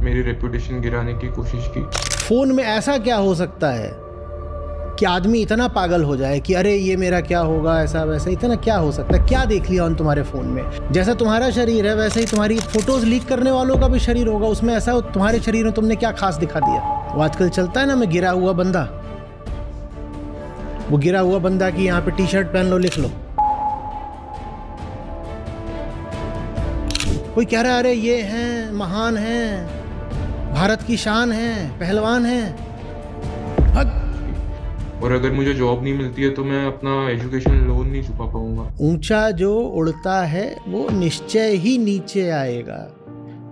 मेरी रेपुटेशन गिराने की कोशिश की। फ़ोन में ऐसा क्या हो सकता है कि आदमी इतना पागल हो जाए कि अरे ये मेरा क्या होगा, ऐसा वैसा, इतना क्या हो सकता है? क्या देख लिया उन तुम्हारे फ़ोन में? जैसा तुम्हारा शरीर है वैसे ही तुम्हारी फ़ोटोज़ लीक करने वालों का भी शरीर होगा। उसमें ऐसा तुम्हारे शरीर में तुमने क्या खास दिखा दिया? वो आजकल चलता है ना, मैं गिरा हुआ बंदा, वो गिरा हुआ बंदा की यहाँ पे टी शर्ट पहन लो, लिख लो। कोई कह रहा है अरे ये हैं, महान हैं, भारत की शान हैं, पहलवान हैं। और अगर मुझे जॉब नहीं मिलती है तो मैं अपना एजुकेशन लोन नहीं चुका पाऊंगा। ऊंचा जो उड़ता है वो निश्चय ही नीचे आएगा,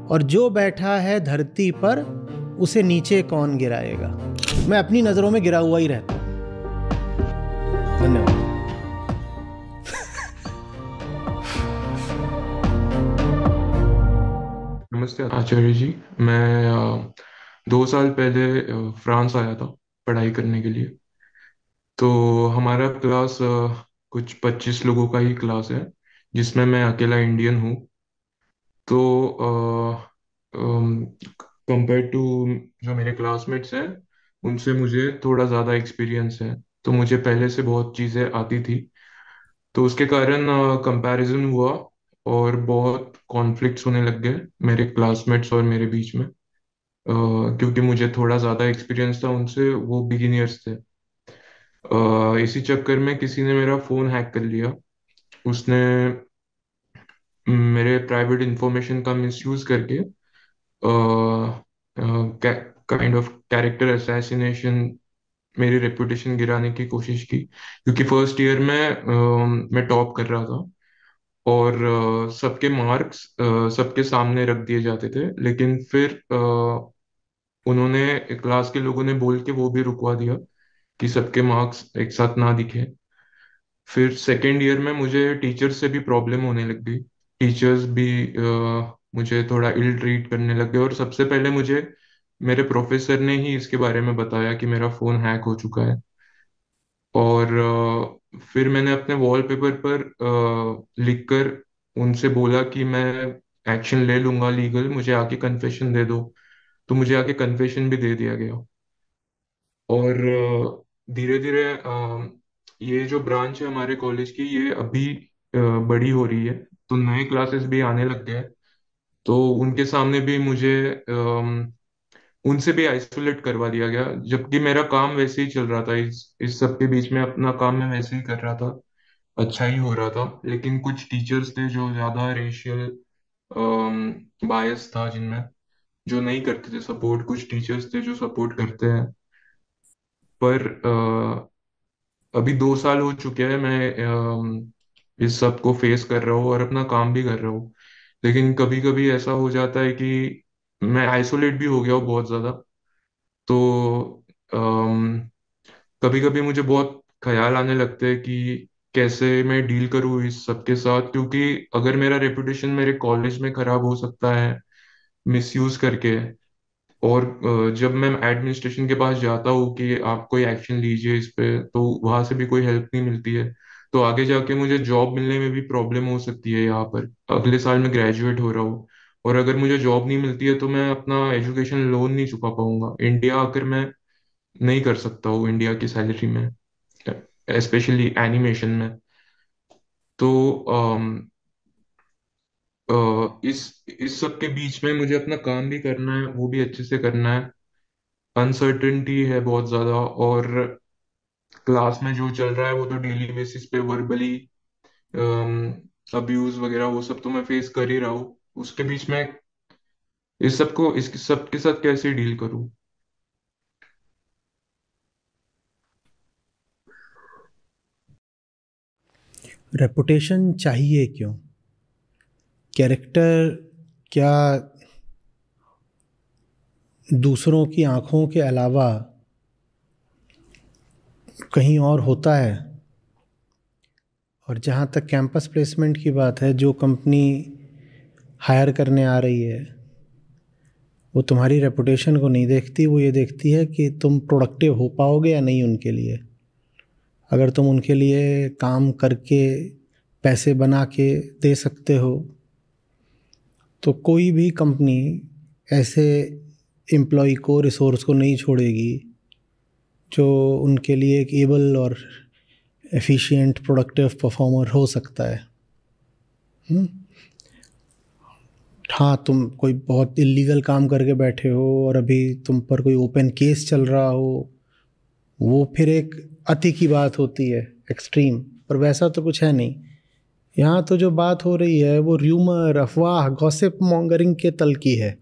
और जो बैठा है धरती पर उसे नीचे कौन गिराएगा। मैं अपनी नजरों में गिरा हुआ ही रहता हूं। धन्यवाद। नमस्ते आचार्य जी। मैं 2 साल पहले फ्रांस आया था पढ़ाई करने के लिए। तो हमारा क्लास कुछ 25 लोगों का ही क्लास है, जिसमें मैं अकेला इंडियन हूँ। तो कंपेयर टू जो मेरे क्लासमेट्स हैं, उनसे मुझे थोड़ा ज़्यादा एक्सपीरियंस है, तो मुझे पहले से बहुत चीज़ें आती थी। तो उसके कारण कंपैरिजन हुआ और बहुत कॉन्फ्लिक्ट्स होने लग गए मेरे क्लासमेट्स और मेरे बीच में। क्योंकि मुझे थोड़ा ज़्यादा एक्सपीरियंस था उनसे, वो बिगिनियर्स थे। इसी चक्कर में किसी ने मेरा फ़ोन हैक कर लिया। उसने मेरे प्राइवेट इंफॉर्मेशन का मिसयूज करके काइंड ऑफ कैरेक्टर असैसिनेशन, मेरी रेपुटेशन गिराने की कोशिश की। क्योंकि फर्स्ट ईयर में मैं टॉप कर रहा था और सबके मार्क्स सबके सामने रख दिए जाते थे, लेकिन फिर उन्होंने, क्लास के लोगों ने बोल के वो भी रुकवा दिया कि सबके मार्क्स एक साथ ना दिखे। फिर सेकेंड ईयर में मुझे टीचर्स से भी प्रॉब्लम होने लग गई। टीचर्स भी मुझे थोड़ा इल ट्रीट करने लग गए, और सबसे पहले मुझे मेरे प्रोफेसर ने ही इसके बारे में बताया कि मेरा फ़ोन हैक हो चुका है। और फिर मैंने अपने वॉलपेपर पर लिखकर उनसे बोला कि मैं एक्शन ले लूंगा लीगल, मुझे आके कन्फेशन दे दो। तो मुझे आके कन्फेशन भी दे दिया गया। और धीरे धीरे ये जो ब्रांच है हमारे कॉलेज की, ये अभी बड़ी हो रही है, तो नए क्लासेस भी आने लग गए। तो उनके सामने भी मुझे उनसे भी आइसोलेट करवा दिया गया, जबकि मेरा काम वैसे ही चल रहा था। इस सब के बीच में अपना काम मैं वैसे ही कर रहा था, अच्छा ही हो रहा था। लेकिन कुछ टीचर्स थे जो ज्यादा रेशियल बायस था जिनमें, जो नहीं करते थे सपोर्ट। कुछ टीचर्स थे जो सपोर्ट करते हैं। पर अभी 2 साल हो चुके हैं, मैं इस सब को फेस कर रहा हूँ और अपना काम भी कर रहा हूँ। लेकिन कभी कभी ऐसा हो जाता है कि मैं आइसोलेट भी हो गया हूँ बहुत ज़्यादा। तो कभी कभी मुझे बहुत ख्याल आने लगते हैं कि कैसे मैं डील करूँ इस सब के साथ, क्योंकि अगर मेरा रेपुटेशन मेरे कॉलेज में खराब हो सकता है मिसयूज करके। और जब मैं एडमिनिस्ट्रेशन के पास जाता हूँ कि आप कोई एक्शन लीजिए इस पे, तो वहां से भी कोई हेल्प नहीं मिलती है। तो आगे जाके मुझे जॉब मिलने में भी प्रॉब्लम हो सकती है। यहाँ पर अगले साल मैं ग्रेजुएट हो रहा हूँ, और अगर मुझे जॉब नहीं मिलती है तो मैं अपना एजुकेशन लोन नहीं चुका पाऊंगा। इंडिया आकर मैं नहीं कर सकता हूँ इंडिया की सैलरी में, स्पेशली एनिमेशन में। तो इस सब के बीच में मुझे अपना काम भी करना है, वो भी अच्छे से करना है। अनसर्टेनिटी है बहुत ज्यादा, और क्लास में जो चल रहा है वो तो डेली बेसिस पे वर्बली अब्यूज वगैरह वो सब तो मैं फेस कर ही रहा हूँ। उसके बीच में इस सब के साथ कैसे डील करूँ? रेपुटेशन चाहिए क्यों? कैरेक्टर क्या दूसरों की आंखों के अलावा कहीं और होता है? और जहाँ तक कैंपस प्लेसमेंट की बात है, जो कंपनी हायर करने आ रही है वो तुम्हारी रेपुटेशन को नहीं देखती, वो ये देखती है कि तुम प्रोडक्टिव हो पाओगे या नहीं उनके लिए। अगर तुम उनके लिए काम करके पैसे बना के दे सकते हो तो कोई भी कंपनी ऐसे एम्प्लॉय को, रिसोर्स को नहीं छोड़ेगी जो उनके लिए एक एबल और एफिशिएंट प्रोडक्टिव परफॉर्मर हो सकता है। हाँ, तुम कोई बहुत इलीगल काम करके बैठे हो और अभी तुम पर कोई ओपन केस चल रहा हो, वो फिर एक अति की बात होती है, एक्सट्रीम। पर वैसा तो कुछ है नहीं। यहाँ तो जो बात हो रही है वो र्यूमर, अफवाह, गॉसिप मॉन्गरिंग के तल की है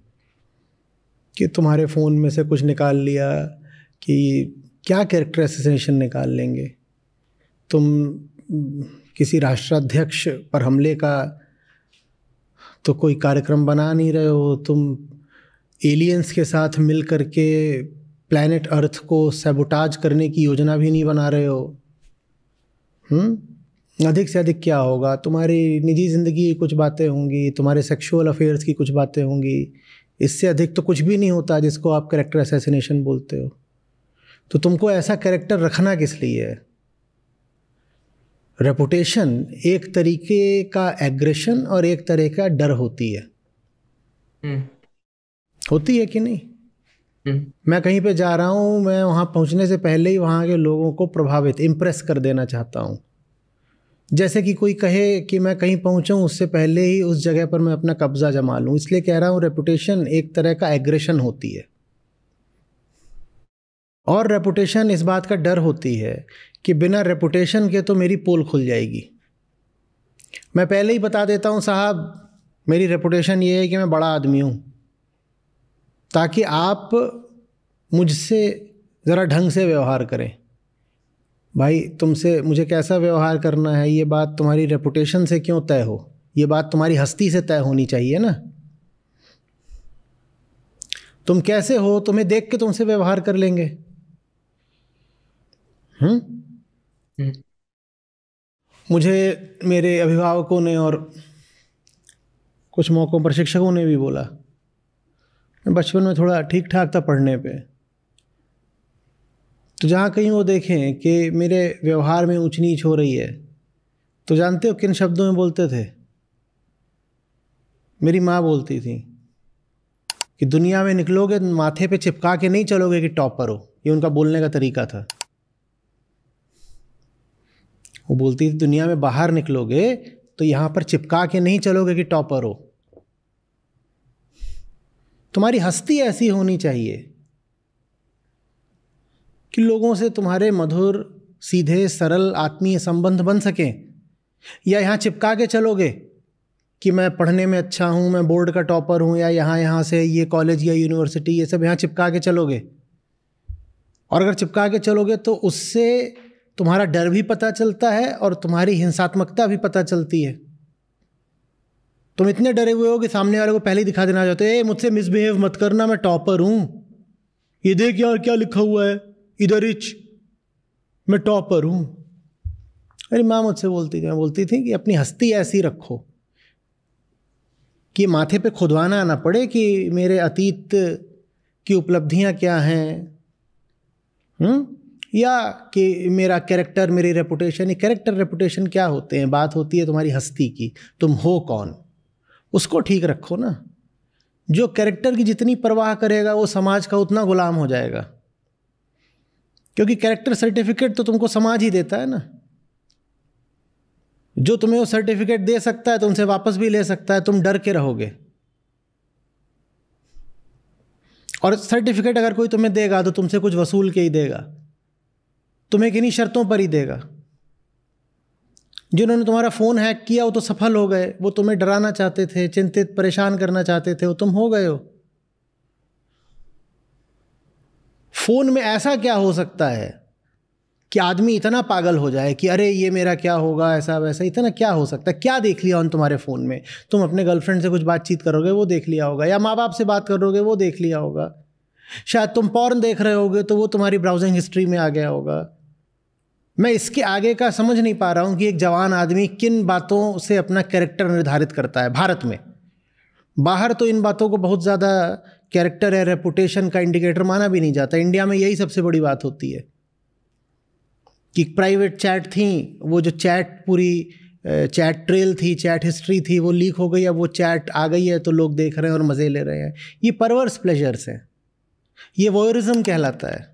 कि तुम्हारे फ़ोन में से कुछ निकाल लिया, कि क्या कैरेक्टर असैसिनेशन निकाल लेंगे। तुम किसी राष्ट्राध्यक्ष पर हमले का तो कोई कार्यक्रम बना नहीं रहे हो, तुम एलियंस के साथ मिल करके प्लैनेट अर्थ को सैबोटाज करने की योजना भी नहीं बना रहे हो। अधिक से अधिक क्या होगा, तुम्हारी निजी ज़िंदगी की कुछ बातें होंगी, तुम्हारे सेक्सुअल अफेयर्स की कुछ बातें होंगी। इससे अधिक तो कुछ भी नहीं होता जिसको आप कैरेक्टर असैसिनेशन बोलते हो। तो तुमको ऐसा कैरेक्टर रखना किस लिए है? रेपुटेशन एक तरीके का एग्रेशन और एक तरह का डर होती है। होती है कि नहीं? मैं कहीं पे जा रहा हूँ, मैं वहाँ पहुँचने से पहले ही वहाँ के लोगों को प्रभावित, इम्प्रेस कर देना चाहता हूँ। जैसे कि कोई कहे कि मैं कहीं पहुँचूँ उससे पहले ही उस जगह पर मैं अपना कब्जा जमा लूँ। इसलिए कह रहा हूँ रेपुटेशन एक तरह का एग्रेशन होती है। और रेपुटेशन इस बात का डर होती है कि बिना रेपुटेशन के तो मेरी पोल खुल जाएगी। मैं पहले ही बता देता हूँ साहब, मेरी रेपुटेशन ये है कि मैं बड़ा आदमी हूँ, ताकि आप मुझसे ज़रा ढंग से व्यवहार करें। भाई, तुमसे मुझे कैसा व्यवहार करना है ये बात तुम्हारी रेपुटेशन से क्यों तय हो? ये बात तुम्हारी हस्ती से तय होनी चाहिए ना। तुम कैसे हो तुम्हें देख के तुमसे व्यवहार कर लेंगे। मुझे मेरे अभिभावकों ने और कुछ मौक़ों पर शिक्षकों ने भी बोला, मैं बचपन में थोड़ा ठीक ठाक था पढ़ने पे, तो जहाँ कहीं वो देखें कि मेरे व्यवहार में ऊंच नीच हो रही है, तो जानते हो किन शब्दों में बोलते थे? मेरी माँ बोलती थी कि दुनिया में निकलोगे माथे पे चिपका के नहीं चलोगे कि टॉपर हो। ये उनका बोलने का तरीका था। वो बोलती थी दुनिया में बाहर निकलोगे तो यहाँ पर चिपका के नहीं चलोगे कि टॉपर हो। तुम्हारी हस्ती ऐसी होनी चाहिए कि लोगों से तुम्हारे मधुर, सीधे, सरल, आत्मीय संबंध बन सकें। या यहाँ चिपका के चलोगे कि मैं पढ़ने में अच्छा हूँ, मैं बोर्ड का टॉपर हूँ, या यहाँ से ये कॉलेज या यूनिवर्सिटी, ये सब यहाँ चिपका के चलोगे। और अगर चिपका के चलोगे तो उससे तुम्हारा डर भी पता चलता है और तुम्हारी हिंसात्मकता भी पता चलती है। तुम इतने डरे हुए हो कि सामने वाले को पहले ही दिखा देना चाहते हो, ए मुझसे मिसबिहेव मत करना, मैं टॉपर हूँ, ये देख यार क्या लिखा हुआ है इधर इच, मैं टॉपर हूँ। मेरी माँ मुझसे बोलती थी कि अपनी हस्ती ऐसी रखो कि माथे पे खुदवाना ना पड़े कि मेरे अतीत की उपलब्धियाँ क्या हैं, या कि मेरा कैरेक्टर, मेरी रेपुटेशन। ये कैरेक्टर रेपुटेशन क्या होते हैं? बात होती है तुम्हारी हस्ती की, तुम हो कौन, उसको ठीक रखो ना। जो कैरेक्टर की जितनी परवाह करेगा वो समाज का उतना गुलाम हो जाएगा, क्योंकि कैरेक्टर सर्टिफिकेट तो तुमको समाज ही देता है ना। जो तुम्हें वो सर्टिफिकेट दे सकता है तुमसे वापस भी ले सकता है, तुम डर के रहोगे। और सर्टिफिकेट अगर कोई तुम्हें देगा तो तुमसे कुछ वसूल के ही देगा, तुम्हें किन्हीं शर्तों पर ही देगा। जिन्होंने तुम्हारा फ़ोन हैक किया वो तो सफल हो गए, वो तुम्हें डराना चाहते थे, चिंतित परेशान करना चाहते थे, वो तुम हो गए हो। फ़ोन में ऐसा क्या हो सकता है कि आदमी इतना पागल हो जाए कि अरे ये मेरा क्या होगा, ऐसा वैसा, इतना क्या हो सकता है? क्या देख लिया उन तुम्हारे फ़ोन में? तुम अपने गर्लफ्रेंड से कुछ बातचीत करोगे वो देख लिया होगा, या माँ बाप से बात करोगे वो देख लिया होगा, शायद तुम पॉर्न देख रहे होगे तो वो तुम्हारी ब्राउजिंग हिस्ट्री में आ गया होगा। मैं इसके आगे का समझ नहीं पा रहा हूँ कि एक जवान आदमी किन बातों से अपना कैरेक्टर निर्धारित करता है भारत में। बाहर तो इन बातों को बहुत ज़्यादा कैरेक्टर या रेपुटेशन का इंडिकेटर माना भी नहीं जाता। इंडिया में यही सबसे बड़ी बात होती है कि प्राइवेट चैट थी, वो जो चैट पूरी चैट ट्रेल थी, चैट हिस्ट्री थी, वो लीक हो गई, अब वो चैट आ गई है तो लोग देख रहे हैं और मज़े ले रहे हैं। ये परवर्स प्लेजर्स हैं। ये वॉयरिज्म कहलाता है।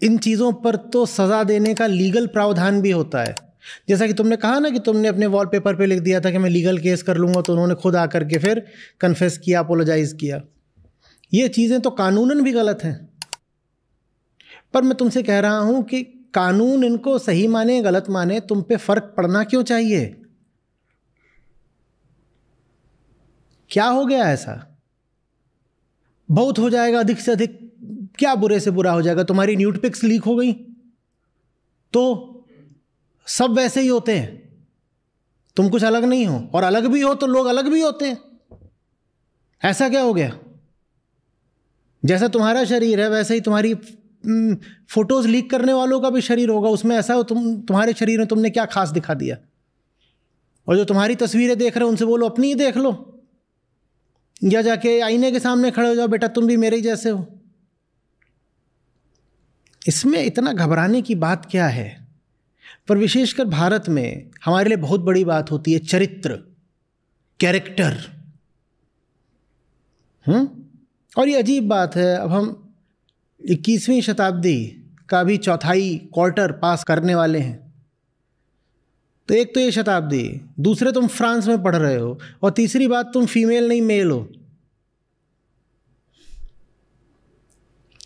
इन चीज़ों पर तो सज़ा देने का लीगल प्रावधान भी होता है। जैसा कि तुमने कहा ना कि तुमने अपने वॉलपेपर पे लिख दिया था कि मैं लीगल केस कर लूँगा, तो उन्होंने खुद आकर के फिर कन्फेस किया, अपोलोजाइज़ किया। ये चीज़ें तो कानूनन भी गलत हैं, पर मैं तुमसे कह रहा हूँ कि कानून इनको सही माने गलत माने, तुम पे फ़र्क पड़ना क्यों चाहिए? क्या हो गया ऐसा? बहुत हो जाएगा, अधिक से अधिक क्या बुरे से बुरा हो जाएगा? तुम्हारी न्यूड पिक्स लीक हो गई तो सब वैसे ही होते हैं, तुम कुछ अलग नहीं हो, और अलग भी हो तो लोग अलग भी होते हैं। ऐसा क्या हो गया? जैसा तुम्हारा शरीर है वैसे ही तुम्हारी फोटोज लीक करने वालों का भी शरीर होगा। उसमें ऐसा हो तुम्हारे शरीर में तुमने क्या खास दिखा दिया? और जो तुम्हारी तस्वीरें देख रहे हो उनसे बोलो अपनी ही देख लो, या जाके आईने के सामने खड़े हो जाओ, बेटा तुम भी मेरे ही जैसे हो। इसमें इतना घबराने की बात क्या है? पर विशेषकर भारत में हमारे लिए बहुत बड़ी बात होती है चरित्र, कैरेक्टर। और ये अजीब बात है, अब हम 21वीं शताब्दी का भी चौथाई क्वार्टर पास करने वाले हैं। तो एक तो ये शताब्दी, दूसरे तुम फ्रांस में पढ़ रहे हो, और तीसरी बात तुम फीमेल नहीं मेल हो।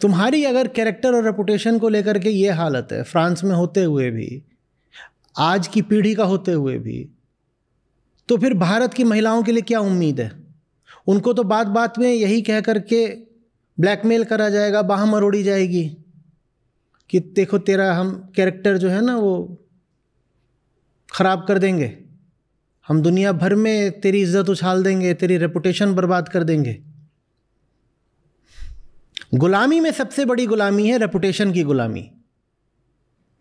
तुम्हारी अगर कैरेक्टर और रेपुटेशन को लेकर के ये हालत है फ्रांस में होते हुए भी, आज की पीढ़ी का होते हुए भी, तो फिर भारत की महिलाओं के लिए क्या उम्मीद है? उनको तो बात बात में यही कह करके ब्लैकमेल करा जाएगा, बाह मरोड़ी जाएगी कि देखो तेरा हम कैरेक्टर जो है ना वो ख़राब कर देंगे, हम दुनिया भर में तेरी इज्जत उछाल देंगे, तेरी रेपुटेशन बर्बाद कर देंगे। गुलामी में सबसे बड़ी गुलामी है रेपुटेशन की गुलामी।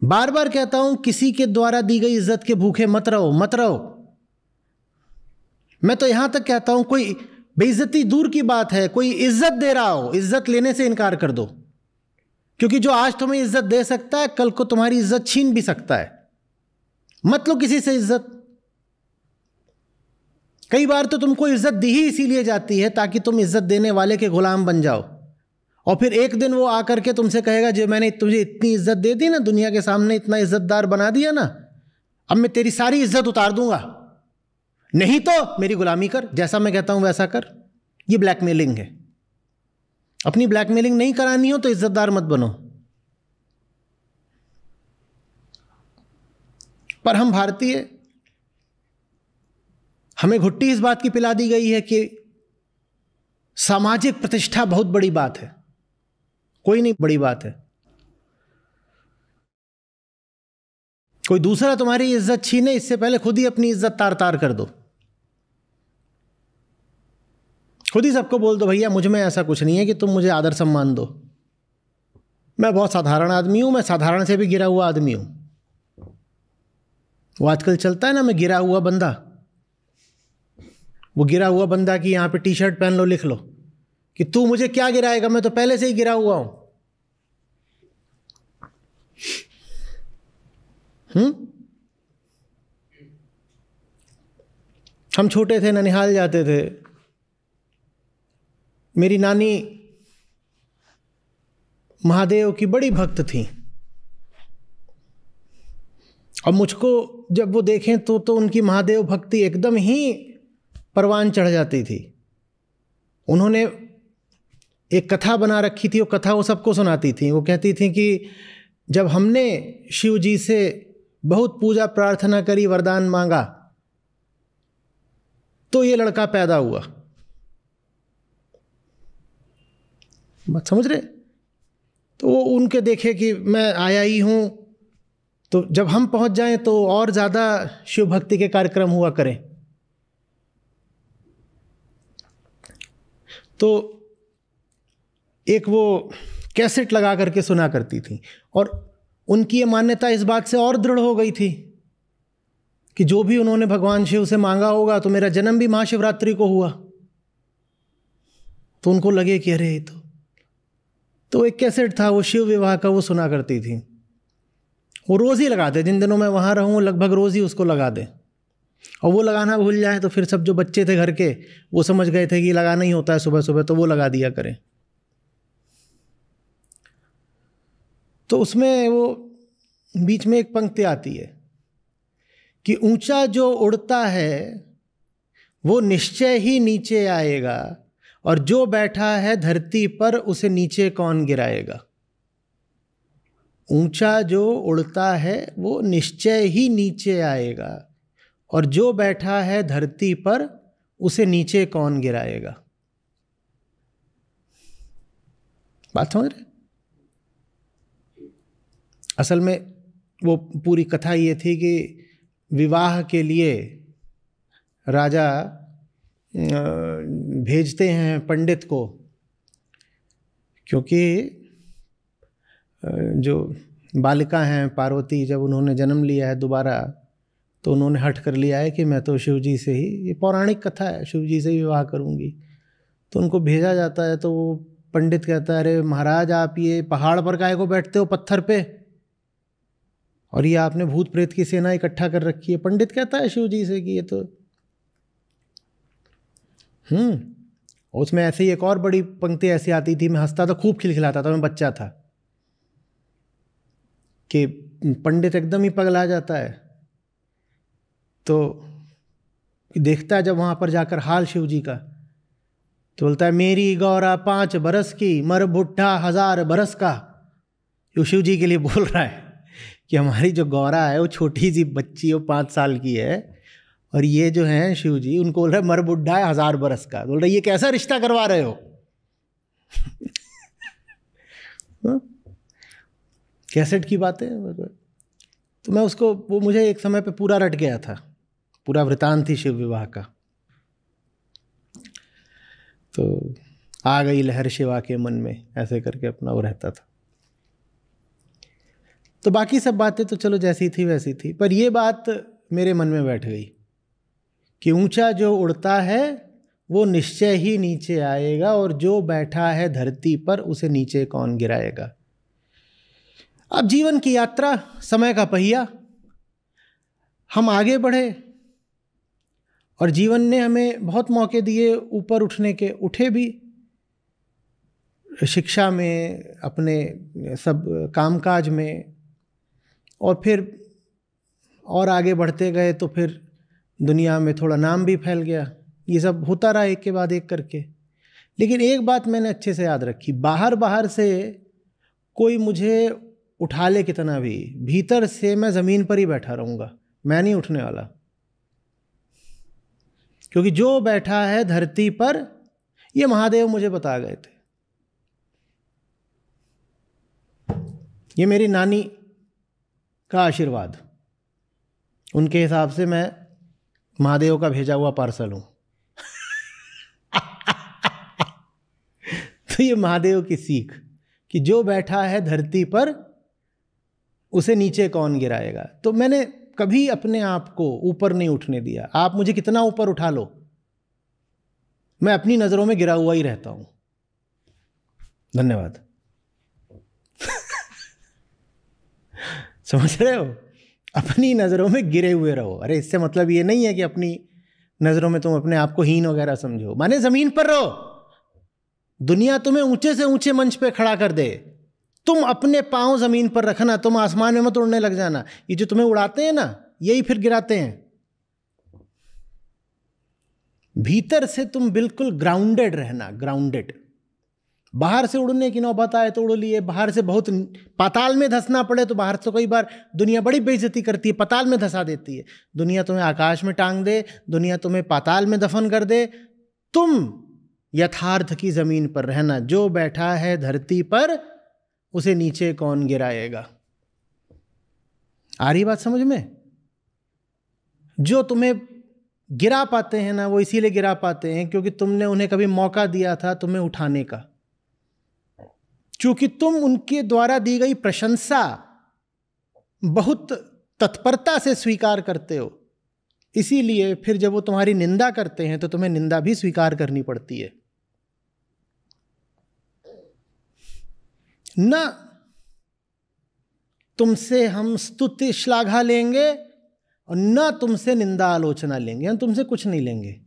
बार बार कहता हूं, किसी के द्वारा दी गई इज्जत के भूखे मत रहो, मत रहो। मैं तो यहां तक कहता हूं, कोई बेइज्जती दूर की बात है, कोई इज्जत दे रहा हो, इज्जत लेने से इनकार कर दो, क्योंकि जो आज तुम्हें इज्जत दे सकता है कल को तुम्हारी इज्जत छीन भी सकता है। मत लो किसी से इज्जत। कई बार तो तुमको इज्जत दी ही इसीलिए जाती है ताकि तुम इज्जत देने वाले के गुलाम बन जाओ, और फिर एक दिन वो आकर के तुमसे कहेगा, जो मैंने तुझे इतनी इज्जत दे दी ना, दुनिया के सामने इतना इज्जतदार बना दिया ना, अब मैं तेरी सारी इज्जत उतार दूंगा, नहीं तो मेरी गुलामी कर, जैसा मैं कहता हूं वैसा कर। ये ब्लैकमेलिंग है। अपनी ब्लैकमेलिंग नहीं करानी हो तो इज्जतदार मत बनो। पर हम भारतीय, हमें घुट्टी इस बात की पिला दी गई है कि सामाजिक प्रतिष्ठा बहुत बड़ी बात है। कोई नहीं बड़ी बात है। कोई दूसरा तुम्हारी इज्जत छीने इससे पहले खुद ही अपनी इज्जत तार तार कर दो। खुद ही सबको बोल दो, भैया मुझ में ऐसा कुछ नहीं है कि तुम मुझे आदर सम्मान दो, मैं बहुत साधारण आदमी हूं, मैं साधारण से भी गिरा हुआ आदमी हूं। वो आजकल चलता है ना, मैं गिरा हुआ बंदा। वो गिरा हुआ बंदा की यहां पे टी शर्ट पहन लो, लिख लो कि तू मुझे क्या गिराएगा, मैं तो पहले से ही गिरा हुआ हूं। हम छोटे थे, ननिहाल जाते थे। मेरी नानी महादेव की बड़ी भक्त थी, और मुझको जब वो देखें तो उनकी महादेव भक्ति एकदम ही परवान चढ़ जाती थी। उन्होंने एक कथा बना रखी थी, वो कथा वो सबको सुनाती थी। वो कहती थी कि जब हमने शिव जी से बहुत पूजा प्रार्थना करी, वरदान मांगा, तो ये लड़का पैदा हुआ। बात समझ रहे? तो वो उनके देखे कि मैं आया ही हूं, तो जब हम पहुंच जाएं तो और ज़्यादा शिव भक्ति के कार्यक्रम हुआ करें। तो एक वो कैसेट लगा करके सुना करती थी, और उनकी ये मान्यता इस बात से और दृढ़ हो गई थी कि जो भी उन्होंने भगवान शिव से मांगा होगा, तो मेरा जन्म भी महाशिवरात्रि को हुआ। तो उनको लगे कि अरे तो एक कैसेट था वो शिव विवाह का, वो सुना करती थी। वो रोज़ ही लगाते, जिन दिनों मैं वहाँ रहूँ लगभग रोज़ ही उसको लगा दे। और वो लगाना भूल जाए तो फिर सब जो बच्चे थे घर के वो समझ गए थे कि लगाना ही होता है सुबह सुबह, तो वो लगा दिया करें। तो उसमें वो बीच में एक पंक्ति आती है कि ऊंचा जो उड़ता है वो निश्चय ही नीचे आएगा, और जो बैठा है धरती पर उसे नीचे कौन गिराएगा। ऊंचा जो उड़ता है वो निश्चय ही नीचे आएगा, और जो बैठा है धरती पर उसे नीचे कौन गिराएगा। बात समझ रहे? असल में वो पूरी कथा ये थी कि विवाह के लिए राजा भेजते हैं पंडित को, क्योंकि जो बालिका हैं पार्वती, जब उन्होंने जन्म लिया है दोबारा, तो उन्होंने हठ कर लिया है कि मैं तो शिव जी से ही, ये पौराणिक कथा है, शिव जी से ही विवाह करूंगी। तो उनको भेजा जाता है, तो वो पंडित कहता है, अरे महाराज आप ये पहाड़ पर काहे को बैठते हो पत्थर पे, और ये आपने भूत प्रेत की सेना इकट्ठा कर रखी है। पंडित कहता है शिव जी से कि ये तो उसमें ऐसे ही एक और बड़ी पंक्ति ऐसी आती थी, मैं हंसता था, खूब खिलखिलाता था, मैं बच्चा था, कि पंडित एकदम ही पगला जाता है, तो देखता है जब वहां पर जाकर हाल शिव जी का, तो बोलता है मेरी गौरा 5 बरस की, मर बुढ़ा 1000 बरस का। यो शिव जी के लिए बोल रहा है कि हमारी जो गौरा है वो छोटी सी बच्ची, वो 5 साल की है, और ये जो है शिव जी उनको बोल रहा है मर बुढ़ा है 1000 बरस का। बोल रहा है ये कैसा रिश्ता करवा रहे हो। कैसेट की बातें। तो मैं उसको, वो मुझे एक समय पे पूरा रट गया था, पूरा वृतांत थी शिव विवाह का। तो आ गई लहर शिवा के मन में, ऐसे करके अपना वो रहता था। तो बाकी सब बातें तो चलो जैसी थी वैसी थी, पर ये बात मेरे मन में बैठ गई कि ऊंचा जो उड़ता है वो निश्चय ही नीचे आएगा, और जो बैठा है धरती पर उसे नीचे कौन गिराएगा। अब जीवन की यात्रा, समय का पहिया, हम आगे बढ़े और जीवन ने हमें बहुत मौके दिए ऊपर उठने के, उठे भी, शिक्षा में, अपने सब कामकाज में, और फिर और आगे बढ़ते गए तो फिर दुनिया में थोड़ा नाम भी फैल गया। ये सब होता रहा एक के बाद एक करके। लेकिन एक बात मैंने अच्छे से याद रखी, बाहर से कोई मुझे उठा ले कितना भी, भीतर से मैं ज़मीन पर ही बैठा रहूँगा, मैं नहीं उठने वाला। क्योंकि जो बैठा है धरती पर, ये महादेव मुझे बता गए थे। ये मेरी नानी का आशीर्वाद, उनके हिसाब से मैं महादेव का भेजा हुआ पार्सल हूं। तो ये महादेव की सीख कि जो बैठा है धरती पर उसे नीचे कौन गिराएगा। तो मैंने कभी अपने आप को ऊपर नहीं उठने दिया। आप मुझे कितना ऊपर उठा लो, मैं अपनी नजरों में गिरा हुआ ही रहता हूं। धन्यवाद। समझ रहे हो? अपनी नज़रों में गिरे हुए रहो। अरे इससे मतलब ये नहीं है कि अपनी नज़रों में तुम अपने आप को हीन वगैरह समझो, माने ज़मीन पर रहो। दुनिया तुम्हें ऊंचे से ऊंचे मंच पे खड़ा कर दे, तुम अपने पांव ज़मीन पर रखना, तुम आसमान में मत उड़ने लग जाना। ये जो तुम्हें उड़ाते हैं ना, यही फिर गिराते हैं। भीतर से तुम बिल्कुल ग्राउंडेड रहना, ग्राउंडेड। बाहर से उड़ने की नौबत आए तो उड़ लिए, बाहर से बहुत पाताल में धंसना पड़े तो बाहर से कई बार दुनिया बड़ी बेइज्जती करती है, पाताल में धंसा देती है। दुनिया तुम्हें आकाश में टांग दे, दुनिया तुम्हें पाताल में दफन कर दे, तुम यथार्थ की जमीन पर रहना। जो बैठा है धरती पर उसे नीचे कौन गिराएगा। आ रही बात समझ में? जो तुम्हें गिरा पाते हैं ना, वो इसीलिए गिरा पाते हैं क्योंकि तुमने उन्हें कभी मौका दिया था तुम्हें उठाने का। चूंकि तुम उनके द्वारा दी गई प्रशंसा बहुत तत्परता से स्वीकार करते हो, इसीलिए फिर जब वो तुम्हारी निंदा करते हैं तो तुम्हें निंदा भी स्वीकार करनी पड़ती है। न तुमसे हम स्तुति श्लाघा लेंगे और न तुमसे निंदा आलोचना लेंगे, हम तुमसे कुछ नहीं लेंगे।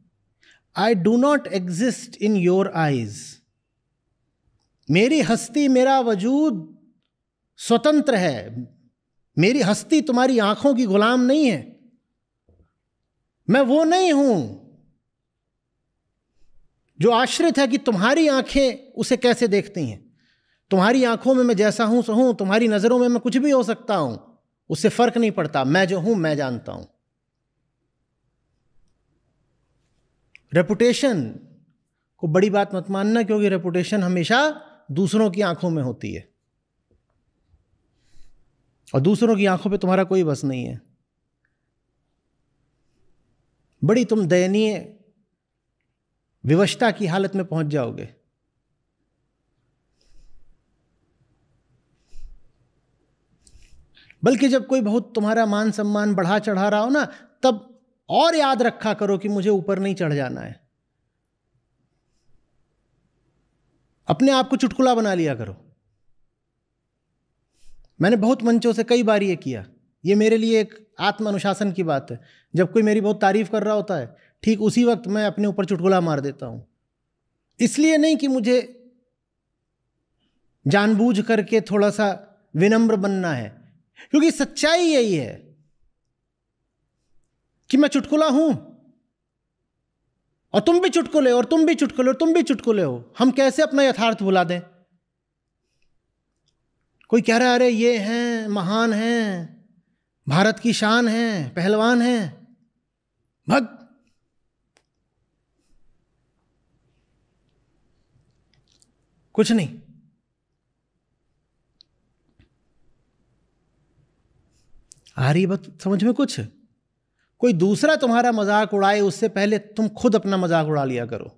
I do not exist in your eyes. मेरी हस्ती, मेरा वजूद स्वतंत्र है। मेरी हस्ती तुम्हारी आंखों की गुलाम नहीं है। मैं वो नहीं हूं जो आश्रित है कि तुम्हारी आंखें उसे कैसे देखती हैं। तुम्हारी आंखों में मैं जैसा हूं सो हूं, तुम्हारी नजरों में मैं कुछ भी हो सकता हूं, उससे फर्क नहीं पड़ता। मैं जो हूं मैं जानता हूं। रेपुटेशन को बड़ी बात मत मानना, क्योंकि रेपुटेशन हमेशा दूसरों की आंखों में होती है और दूसरों की आंखों पे तुम्हारा कोई बस नहीं है। बड़ी तुम दयनीय विवशता की हालत में पहुंच जाओगे। बल्कि जब कोई बहुत तुम्हारा मान सम्मान बढ़ा चढ़ा रहा हो ना, तब और याद रखा करो कि मुझे ऊपर नहीं चढ़ जाना है। अपने आप को चुटकुला बना लिया करो। मैंने बहुत मंचों से कई बार ये किया। ये मेरे लिए एक आत्म अनुशासन की बात है। जब कोई मेरी बहुत तारीफ कर रहा होता है, ठीक उसी वक्त मैं अपने ऊपर चुटकुला मार देता हूं। इसलिए नहीं कि मुझे जानबूझ करके थोड़ा सा विनम्र बनना है, क्योंकि सच्चाई यही है कि मैं चुटकुला हूं और तुम भी चुटकुले, और तुम भी चुटकुले, और तुम भी चुटकुले हो। हम कैसे अपना यथार्थ भुला दें? कोई कह रहा है अरे ये हैं, महान हैं, भारत की शान हैं, पहलवान हैं। भग, कुछ नहीं। आ रही बात समझ में? कुछ कोई दूसरा तुम्हारा मजाक उड़ाए उससे पहले तुम खुद अपना मजाक उड़ा लिया करो।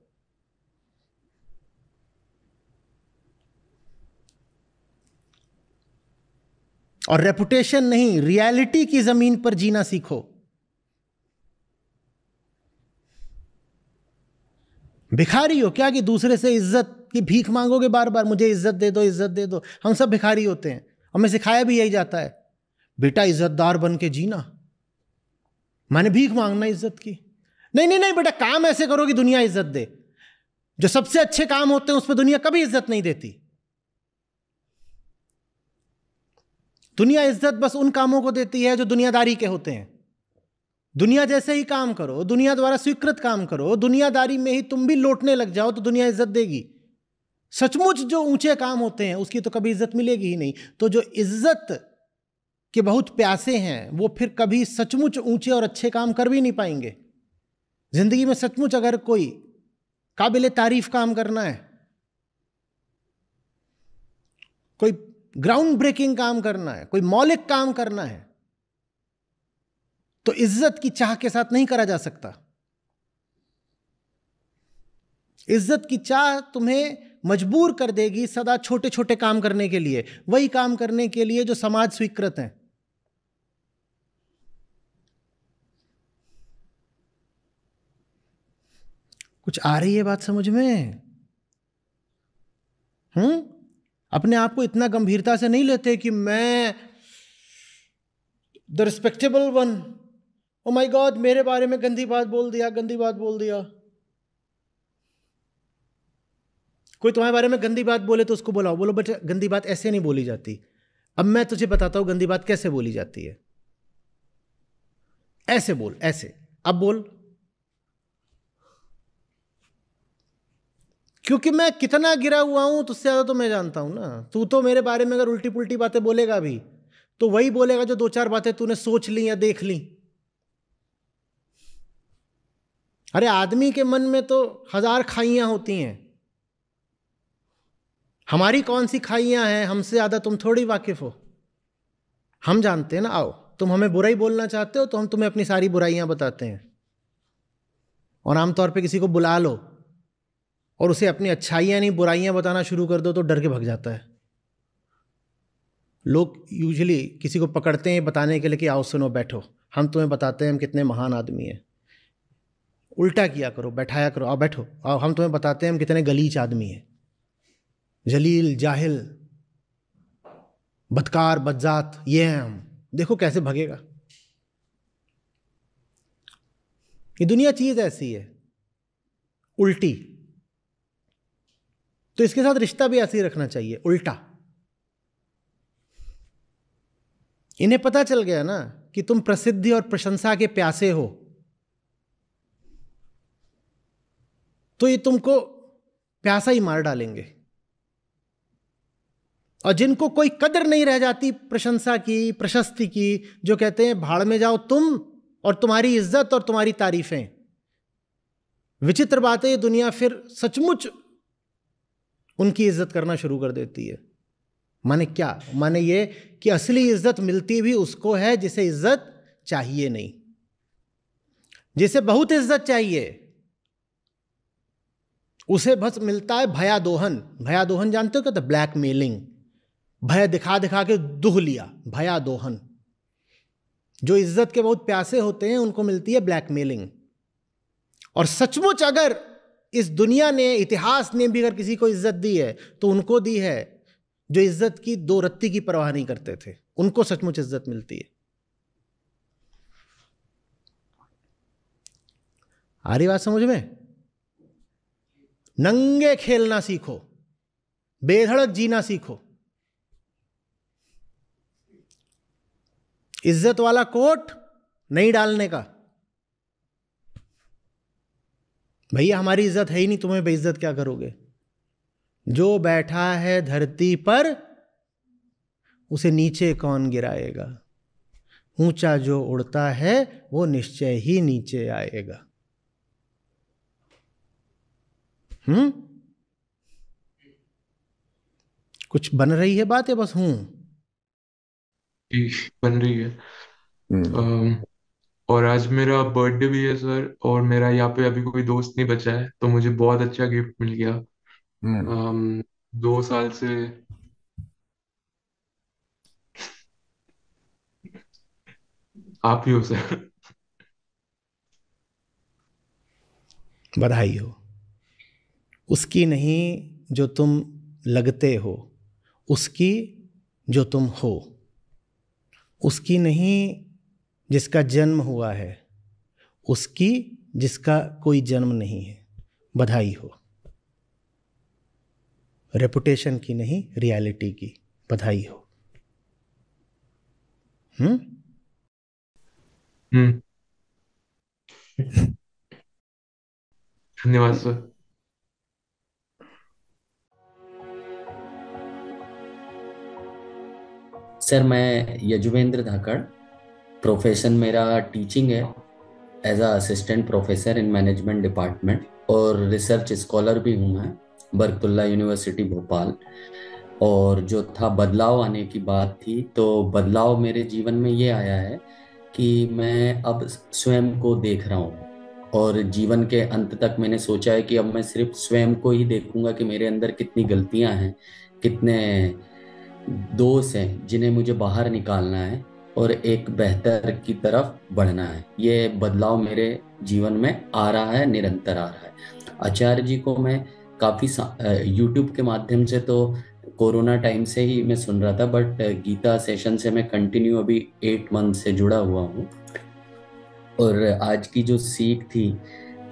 और रेपुटेशन नहीं, रियलिटी की जमीन पर जीना सीखो। भिखारी हो क्या कि दूसरे से इज्जत की भीख मांगोगे बार बार? मुझे इज्जत दे दो, इज्जत दे दो। हम सब भिखारी होते हैं, हमें सिखाया भी यही जाता है, बेटा इज्जतदार बन के जीना, मैंने भीख मांगना इज्जत की। नहीं नहीं नहीं बेटा, काम ऐसे करो कि दुनिया इज्जत दे। जो सबसे अच्छे काम होते हैं उस पर दुनिया कभी इज्जत नहीं देती। दुनिया इज्जत बस उन कामों को देती है जो दुनियादारी के होते हैं। दुनिया जैसे ही काम करो, दुनिया द्वारा स्वीकृत काम करो, दुनियादारी में ही तुम भी लौटने लग जाओ तो दुनिया इज्जत देगी। सचमुच जो ऊंचे काम होते हैं उसकी तो कभी इज्जत मिलेगी ही नहीं। तो जो इज्जत के बहुत प्यासे हैं वो फिर कभी सचमुच ऊंचे और अच्छे काम कर भी नहीं पाएंगे। जिंदगी में सचमुच अगर कोई काबिले तारीफ काम करना है, कोई ग्राउंड ब्रेकिंग काम करना है, कोई मौलिक काम करना है, तो इज्जत की चाह के साथ नहीं करा जा सकता। इज्जत की चाह तुम्हें मजबूर कर देगी सदा छोटे छोटे काम करने के लिए, वही काम करने के लिए जो समाज स्वीकृत है। कुछ आ रही है बात समझ में? अपने आप को इतना गंभीरता से नहीं लेते कि मैं the respectable one, oh my God मेरे बारे में गंदी बात बोल दिया, गंदी बात बोल दिया। कोई तुम्हारे बारे में गंदी बात बोले तो उसको बुलाओ, बोलो बेटा गंदी बात ऐसे नहीं बोली जाती। अब मैं तुझे बताता हूं गंदी बात कैसे बोली जाती है। ऐसे बोल, ऐसे। अब बोल। क्योंकि मैं कितना गिरा हुआ हूं तुझसे ज्यादा तो मैं जानता हूं ना। तू तो मेरे बारे में अगर उल्टी पुल्टी बातें बोलेगा भी तो वही बोलेगा जो दो चार बातें तूने सोच ली या देख ली। अरे आदमी के मन में तो 1000 खाइयां होती हैं। हमारी कौन सी खाइयां हैं हमसे ज्यादा तुम थोड़ी वाकिफ हो। हम जानते हैं ना। आओ, तुम हमें बुराई बोलना चाहते हो तो हम तुम्हें अपनी सारी बुराइयां बताते हैं। और आमतौर पे किसी को बुला लो और उसे अपनी अच्छाइयां नहीं बुराइयां बताना शुरू कर दो तो डर के भाग जाता है। लोग यूजुअली किसी को पकड़ते हैं बताने के लिए कि आओ सुनो बैठो, हम तुम्हें बताते हैं हम कितने महान आदमी हैं। उल्टा किया करो, बैठाया करो, आओ बैठो, आओ हम तुम्हें बताते हैं हम कितने गलीच आदमी हैं, जलील जाहिल बदकार बदजात ये हैं हम। देखो कैसे भगेगा। ये दुनिया चीज ऐसी है उल्टी, तो इसके साथ रिश्ता भी ऐसे ही रखना चाहिए, उल्टा। इन्हें पता चल गया ना कि तुम प्रसिद्धि और प्रशंसा के प्यासे हो, तो ये तुमको प्यासा ही मार डालेंगे। और जिनको कोई कदर नहीं रह जाती प्रशंसा की, प्रशस्ति की, जो कहते हैं भाड़ में जाओ तुम और तुम्हारी इज्जत और तुम्हारी तारीफें। विचित्र बात है, ये दुनिया फिर सचमुच उनकी इज्जत करना शुरू कर देती है। माने क्या? माने ये कि असली इज्जत मिलती भी उसको है जिसे इज्जत चाहिए नहीं, जिसे बहुत इज्जत चाहिए उसे बस मिलता है भयादोहन। भयादोहन जानते हो क्या? तो ब्लैकमेलिंग, भय दिखा दिखा के दुह लिया, भयादोहन। जो इज्जत के बहुत प्यासे होते हैं उनको मिलती है ब्लैकमेलिंग। और सचमुच अगर इस दुनिया ने, इतिहास ने भी अगर किसी को इज्जत दी है तो उनको दी है जो इज्जत की दो रत्ती की परवाह नहीं करते थे, उनको सचमुच इज्जत मिलती है। आ रही बात समझ में? नंगे खेलना सीखो, बेधड़क जीना सीखो। इज्जत वाला कोट नहीं डालने का। भैया हमारी इज्जत है ही नहीं, तुम्हें बेइज्जत क्या करोगे? जो बैठा है धरती पर उसे नीचे कौन गिराएगा? ऊंचा जो उड़ता है वो निश्चय ही नीचे आएगा। कुछ बन रही है बात या बस बन रही है। और आज मेरा बर्थडे भी है सर, और मेरा यहाँ पे अभी कोई दोस्त नहीं बचा है, तो मुझे बहुत अच्छा गिफ्ट मिल गया। 2 साल से आप ही हो सर। बधाई हो। उसकी नहीं जो तुम लगते हो, उसकी जो तुम हो। उसकी नहीं जिसका जन्म हुआ है, उसकी जिसका कोई जन्म नहीं है। बधाई हो। रेपुटेशन की नहीं, रियलिटी की। बधाई हो। धन्यवाद सर। सर मैं यजुवेंद्र धाकड़, प्रोफेशन मेरा टीचिंग है as a assistant professor in management department, और रिसर्च स्कॉलर भी हूँ मैं बरकतुल्लाह यूनिवर्सिटी भोपाल। और जो था बदलाव आने की बात थी, तो बदलाव मेरे जीवन में ये आया है कि मैं अब स्वयं को देख रहा हूँ, और जीवन के अंत तक मैंने सोचा है कि अब मैं सिर्फ स्वयं को ही देखूंगा कि मेरे अंदर कितनी गलतियां हैं, कितने दोष हैं जिन्हें मुझे बाहर निकालना है और एक बेहतर की तरफ बढ़ना है। ये बदलाव मेरे जीवन में आ रहा है, निरंतर आ रहा है। आचार्य जी को मैं काफ़ी यूट्यूब के माध्यम से तो कोरोना टाइम से ही मैं सुन रहा था, बट गीता सेशन से मैं कंटिन्यू अभी 8 मंथ से जुड़ा हुआ हूँ। और आज की जो सीख थी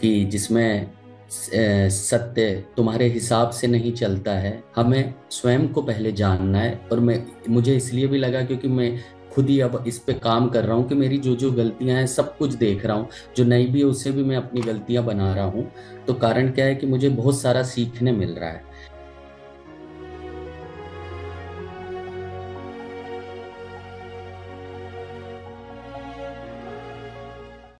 कि जिसमें सत्य तुम्हारे हिसाब से नहीं चलता है, हमें स्वयं को पहले जानना है। और मुझे इसलिए भी लगा क्योंकि मैं खुद ही अब इस पे काम कर रहा हूँ कि मेरी जो जो गलतियां हैं सब कुछ देख रहा हूँ, जो नहीं भी है उससे भी मैं अपनी गलतियां बना रहा हूँ। तो कारण क्या है कि मुझे बहुत सारा सीखने मिल रहा है।